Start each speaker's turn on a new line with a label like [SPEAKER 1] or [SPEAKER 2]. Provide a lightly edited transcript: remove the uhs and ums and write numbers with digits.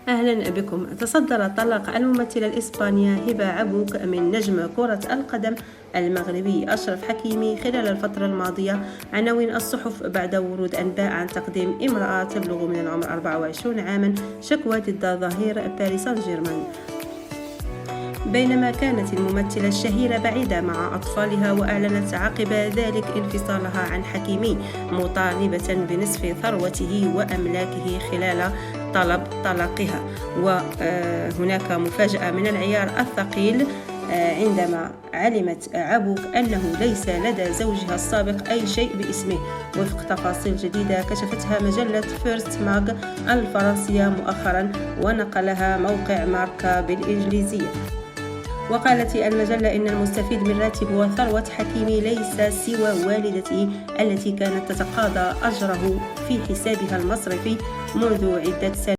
[SPEAKER 1] أهلا بكم. تصدر طلاق الممثلة الإسبانية هبة عبوك من نجم كرة القدم المغربي أشرف حكيمي خلال الفترة الماضية عناوين الصحف بعد ورود أنباء عن تقديم امرأة تبلغ من العمر 24 عاما شكوى ضد ظهير باريس سان جيرمان. بينما كانت الممثلة الشهيرة بعيدة مع أطفالها، وأعلنت عقب ذلك انفصالها عن حكيمي مطالبة بنصف ثروته وأملاكه خلال طلب طلاقها. وهناك مفاجأة من العيار الثقيل عندما علمت عبوك أنه ليس لدى زوجها السابق أي شيء باسمه، وفق تفاصيل جديدة كشفتها مجلة فيرست ماغ الفرنسية مؤخرا ونقلها موقع ماركا بالإنجليزية. وقالت المجلة إن المستفيد من راتب وثروة حكيمي ليس سوى والدته التي كانت تتقاضى أجره في حسابها المصرفي منذ عدة سنوات.